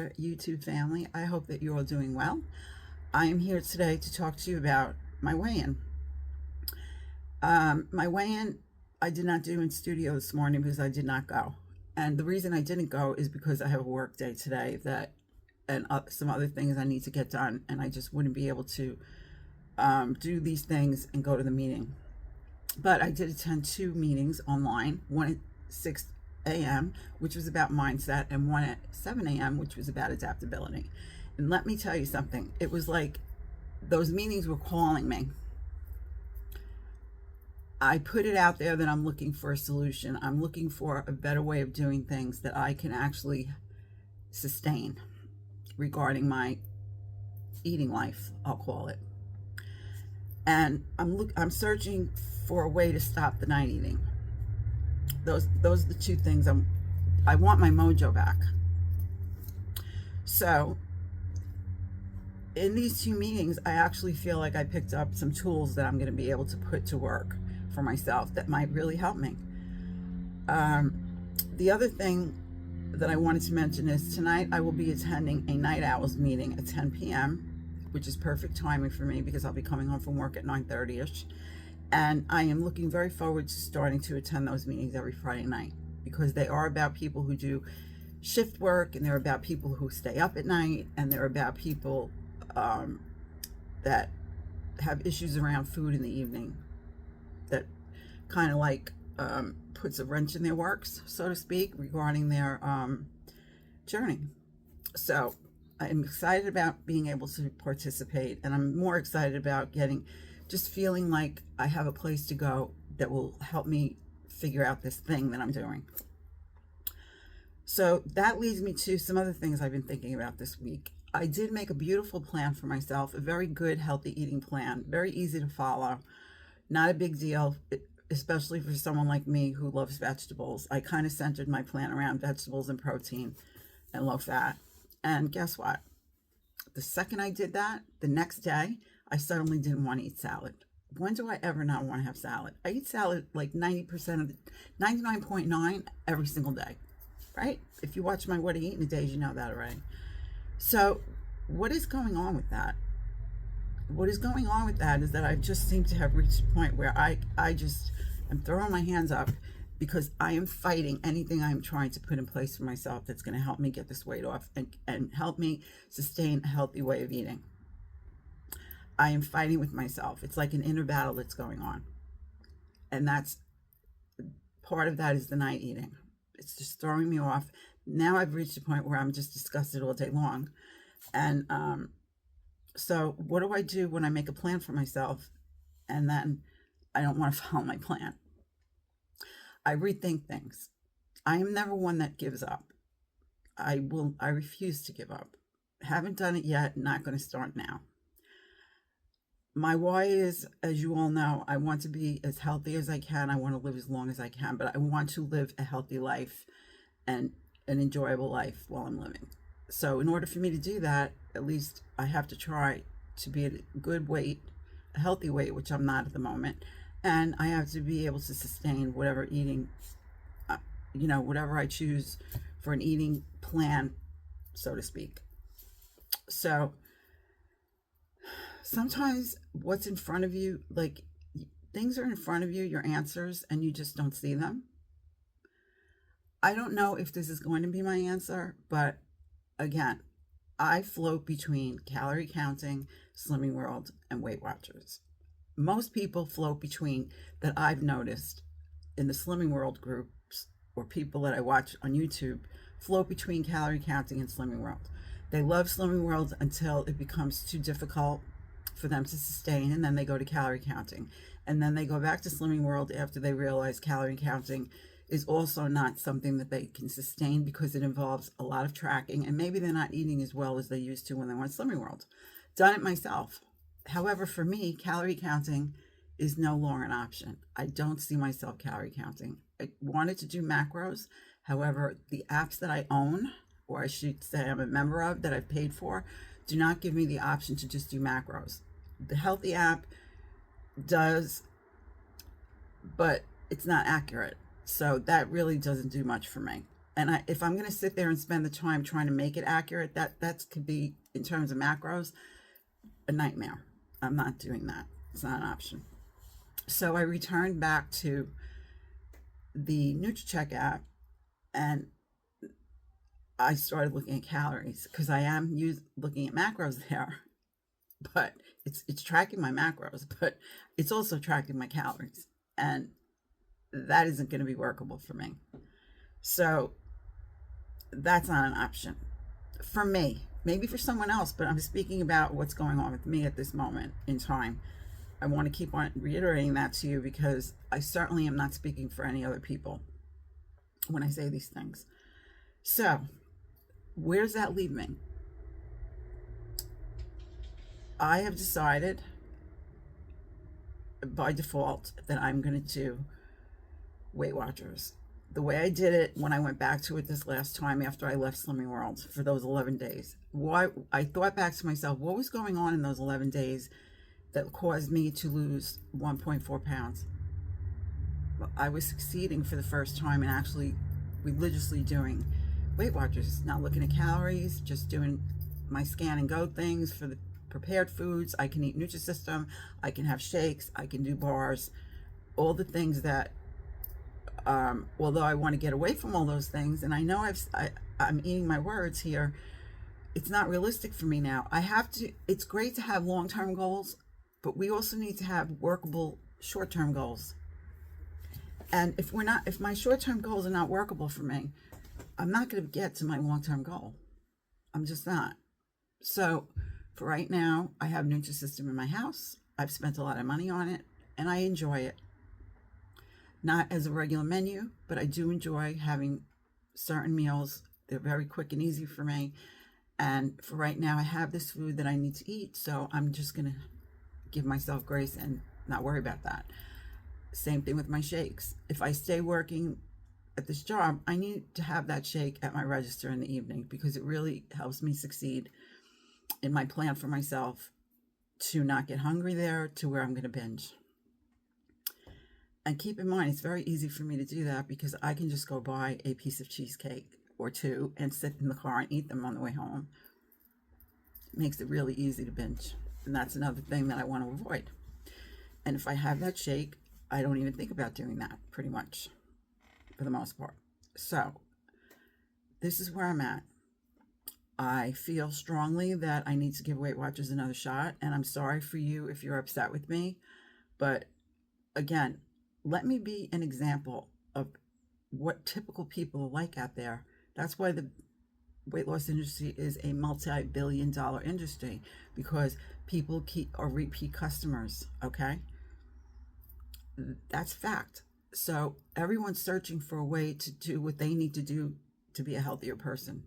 there, YouTube family. I hope that you're all doing well. I am here today to talk to you about my weigh-in. My weigh-in I did not do in studio this morning because I did not go. And the reason I didn't go is because I have a work day today and some other things I need to get done, and I just wouldn't be able to do these things and go to the meeting. But I did attend 2 meetings online, one at 6 a.m., which was about mindset, and one at 7 a.m., which was about adaptability. And let me tell you something, it was like those meetings were calling me. I put it out there that I'm looking for a solution. I'm looking for a better way of doing things that I can actually sustain regarding my eating life, I'll call it. And I'm searching for a way to stop the night eating. Those are the 2 things I want my mojo back. So in these 2 meetings, I actually feel like I picked up some tools that I'm going to be able to put to work for myself that might really help me. The other thing that I wanted to mention is tonight I will be attending a Night Owls meeting at 10 p.m., which is perfect timing for me because I'll be coming home from work at 9:30ish. And I am looking very forward to starting to attend those meetings every Friday night, because they are about people who do shift work, and they're about people who stay up at night, and they're about people that have issues around food in the evening that kind of like puts a wrench in their works, so to speak, regarding their journey. So I'm excited about being able to participate, and I'm more excited about just feeling like I have a place to go that will help me figure out this thing that I'm doing. So that leads me to some other things I've been thinking about this week. I did make a beautiful plan for myself, a very good, healthy eating plan, very easy to follow, not a big deal, especially for someone like me who loves vegetables. I kind of centered my plan around vegetables and protein and low fat. And guess what? The second I did that, the next day, I suddenly didn't want to eat salad. When do I ever not want to have salad? I eat salad like 99.9 every single day, right? If you watch my What I Eat in a Day, you know that already. So what is going on with that? What is going on with that is that I just seem to have reached a point where I just am throwing my hands up, because I am fighting anything I'm trying to put in place for myself that's going to help me get this weight off and help me sustain a healthy way of eating. I am fighting with myself. It's like an inner battle that's going on. And that's part of that is the night eating. It's just throwing me off. Now I've reached a point where I'm just disgusted all day long. And so what do I do when I make a plan for myself and then I don't want to follow my plan? I rethink things. I am never one that gives up. I refuse to give up. Haven't done it yet, not going to start now. My why is, as you all know, I want to be as healthy as I can. I want to live as long as I can, but I want to live a healthy life and an enjoyable life while I'm living. So in order for me to do that, at least I have to try to be at a good weight, a healthy weight, which I'm not at the moment. And I have to be able to sustain whatever eating, whatever I choose for an eating plan, so to speak. So sometimes what's in front of you, like things are in front of you, your answers, and you just don't see them. I don't know if this is going to be my answer, but again, I float between calorie counting, Slimming World, and Weight Watchers. Most people float between, that I've noticed in the Slimming World groups or people that I watch on YouTube, float between calorie counting and Slimming World. They love Slimming World until it becomes too difficult for them to sustain, and then they go to calorie counting. And then they go back to Slimming World after they realize calorie counting is also not something that they can sustain because it involves a lot of tracking, and maybe they're not eating as well as they used to when they were in Slimming World. Done it myself. However, for me, calorie counting is no longer an option. I don't see myself calorie counting. I wanted to do macros. However, the apps that I own, or I should say I'm a member of, that I've paid for, do not give me the option to just do macros. The Healthy app does, but it's not accurate. So that really doesn't do much for me. And if I'm going to sit there and spend the time trying to make it accurate, that could be, in terms of macros, a nightmare. I'm not doing that. It's not an option. So I returned back to the NutriCheck app, and I started looking at calories, because I am looking at macros there, but it's tracking my macros, but it's also tracking my calories, and that isn't going to be workable for me. So that's not an option for me. Maybe for someone else, but I'm speaking about what's going on with me at this moment in time. I want to keep on reiterating that to you, because I certainly am not speaking for any other people when I say these things. So where does that leave me? I have decided by default that I'm going to do Weight Watchers the way I did it when I went back to it this last time after I left Slimming World for those 11 days. I thought back to myself, what was going on in those 11 days that caused me to lose 1.4 pounds? I was succeeding for the first time in actually religiously doing Weight Watchers, not looking at calories, just doing my scan and go things for the prepared foods. I can eat Nutrisystem, I can have shakes, I can do bars, all the things that, although I want to get away from all those things, and I know I'm eating my words here, it's not realistic for me now. It's great to have long-term goals, but we also need to have workable short-term goals. And if my short-term goals are not workable for me, I'm not going to get to my long-term goal. I'm just not. So for right now, I have Nutrisystem in my house. I've spent a lot of money on it, and I enjoy it. Not as a regular menu, but I do enjoy having certain meals. They're very quick and easy for me. And for right now, I have this food that I need to eat, so I'm just going to give myself grace and not worry about that. Same thing with my shakes. If I stay working at this job, I need to have that shake at my register in the evening, because it really helps me succeed in my plan for myself to not get hungry there to where I'm going to binge. And keep in mind, it's very easy for me to do that, because I can just go buy a piece of cheesecake or two and sit in the car and eat them on the way home. It makes it really easy to binge. And that's another thing that I want to avoid. And if I have that shake, I don't even think about doing that, pretty much, for the most part. So this is where I'm at. I feel strongly that I need to give Weight Watchers another shot, and I'm sorry for you if you're upset with me. But again, let me be an example of what typical people are like out there. That's why the weight loss industry is a multi-billion-dollar industry, because people are repeat customers, okay? That's fact. So everyone's searching for a way to do what they need to do to be a healthier person.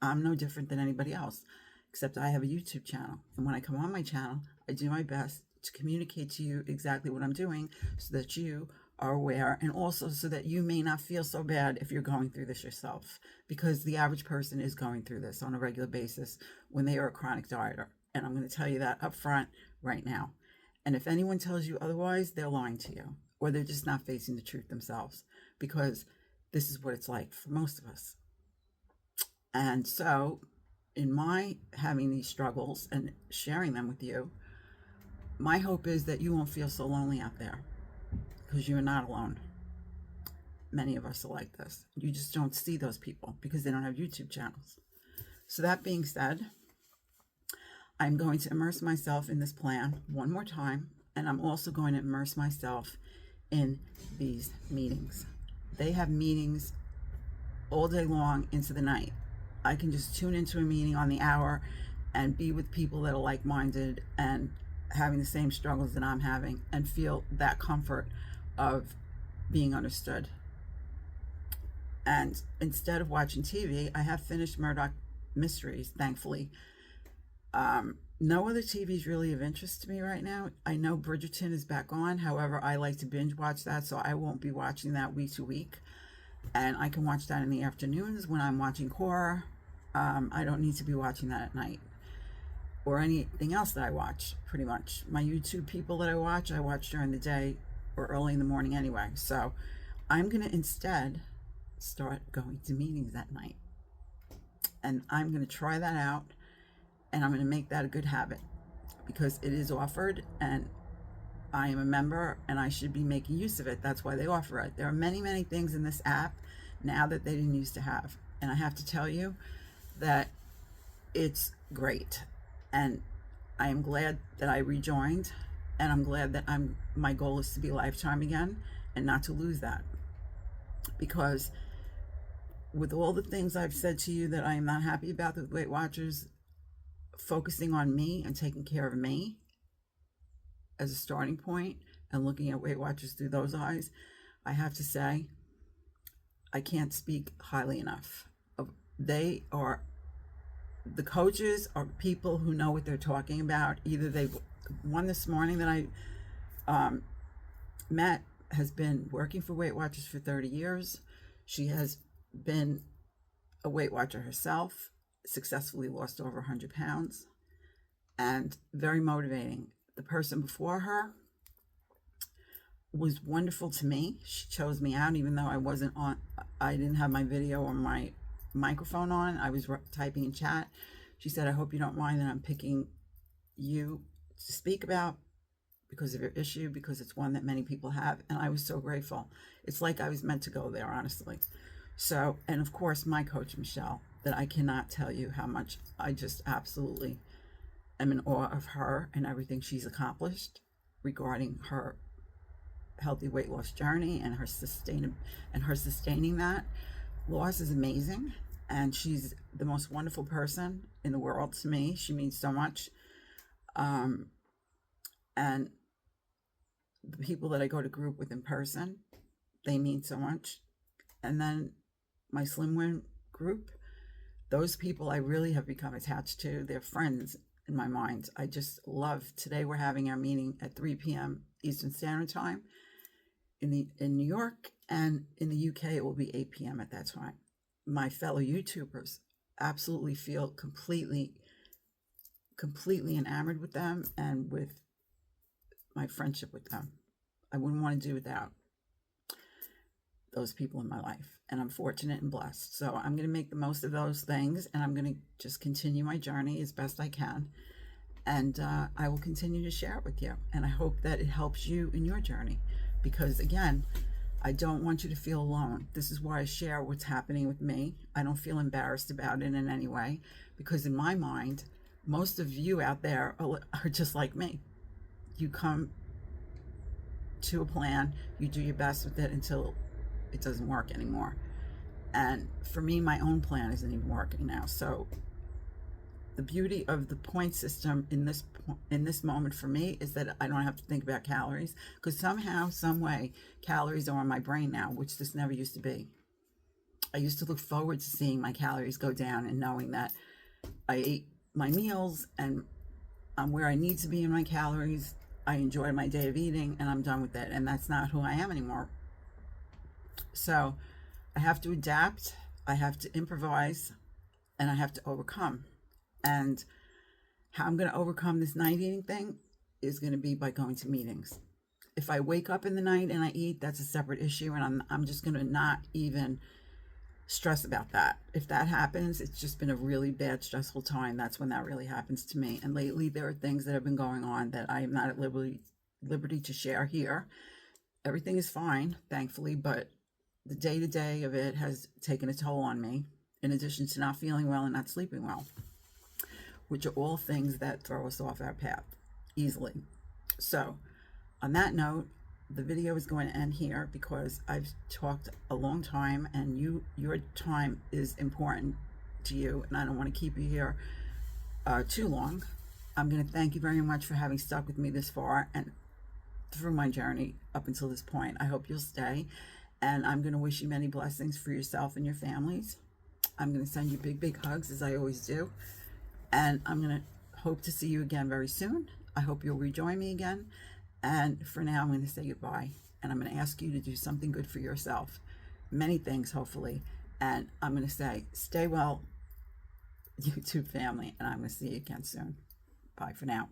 I'm no different than anybody else, except I have a YouTube channel. And when I come on my channel, I do my best to communicate to you exactly what I'm doing, so that you are aware, and also so that you may not feel so bad if you're going through this yourself, because the average person is going through this on a regular basis when they are a chronic dieter. And I'm going to tell you that up front right now. And if anyone tells you otherwise, they're lying to you, or they're just not facing the truth themselves, because this is what it's like for most of us. And so in my having these struggles and sharing them with you, my hope is that you won't feel so lonely out there, because you're not alone. Many of us are like this. You just don't see those people because they don't have YouTube channels. So that being said, I'm going to immerse myself in this plan one more time, and I'm also going to immerse myself in these meetings. They have meetings all day long into the night. I can just tune into a meeting on the hour and be with people that are like-minded and having the same struggles that I'm having, and feel that comfort of being understood. And instead of watching TV, I have finished Murdoch Mysteries, thankfully. No other TV is really of interest to me right now. I know Bridgerton is back on. However, I like to binge watch that, so I won't be watching that week to week. And I can watch that in the afternoons when I'm watching horror. I don't need to be watching that at night, or anything else that I watch, pretty much. My YouTube people that I watch during the day or early in the morning anyway. So I'm going to instead start going to meetings at night. And I'm going to try that out, and I'm going to make that a good habit, because it is offered and I am a member and I should be making use of it. That's why they offer it. There are many, many things in this app now that they didn't used to have. And I have to tell you that it's great. And I am glad that I rejoined, and I'm glad that my goal is to be lifetime again and not to lose that. Because with all the things I've said to you that I am not happy about with Weight Watchers, focusing on me and taking care of me as a starting point and looking at Weight Watchers through those eyes, I have to say, I can't speak highly enough. The coaches are people who know what they're talking about. Either one this morning that I met has been working for Weight Watchers for 30 years. She has been a Weight Watcher herself, successfully lost over 100 pounds, and very motivating. The person before her was wonderful to me. She chose me out, even though I didn't have my video or my microphone on. I was typing in chat. She said, I hope you don't mind that I'm picking you to speak about because of your issue, because it's one that many people have. And I was so grateful. It's like I was meant to go there, honestly. So, and of course, my coach, Michelle, that I cannot tell you how much I just absolutely am in awe of her and everything she's accomplished regarding her healthy weight loss journey and her sustaining that. Loss is amazing, and she's the most wonderful person in the world to me. She means so much. And the people that I go to group with in person, they mean so much. And then my Slim Win group, those people I really have become attached to. They're friends in my mind. I just love. Today we're having our meeting at 3 p.m. Eastern Standard Time in New York, and in the UK it will be 8 p.m. at that time. My fellow YouTubers absolutely feel completely enamored with them and with my friendship with them. I wouldn't want to do without those people in my life, and I'm fortunate and blessed. So I'm going to make the most of those things, and I'm going to just continue my journey as best I can, and I will continue to share it with you, and I hope that it helps you in your journey, because again, I don't want you to feel alone. This is why I share what's happening with me. I don't feel embarrassed about it in any way, because in my mind, most of you out there are just like me. You come to a plan, you do your best with it until it doesn't work anymore. And for me, my own plan isn't even working now. So the beauty of the point system in this moment for me is that I don't have to think about calories, because somehow, some way, calories are on my brain now, which this never used to be. I used to look forward to seeing my calories go down and knowing that I ate my meals and I'm where I need to be in my calories. I enjoyed my day of eating and I'm done with it. And that's not who I am anymore. So I have to adapt, I have to improvise, and I have to overcome. And how I'm going to overcome this night eating thing is going to be by going to meetings. If I wake up in the night and I eat, that's a separate issue, and I'm just going to not even stress about that. If that happens, it's just been a really bad, stressful time. That's when that really happens to me. And lately, there are things that have been going on that I am not at liberty to share here. Everything is fine, thankfully, but the day-to-day of it has taken a toll on me, in addition to not feeling well and not sleeping well, which are all things that throw us off our path easily. So on that note, the video is going to end here because I've talked a long time, and your time is important to you, and I don't want to keep you here too long. I'm going to thank you very much for having stuck with me this far and through my journey up until this point. I hope you'll stay, and I'm going to wish you many blessings for yourself and your families. I'm going to send you big, big hugs, as I always do, and I'm going to hope to see you again very soon. I hope you'll rejoin me again. And for now, I'm going to say goodbye, and I'm going to ask you to do something good for yourself. Many things, hopefully. And I'm going to say, stay well, YouTube family, and I'm going to see you again soon. Bye for now.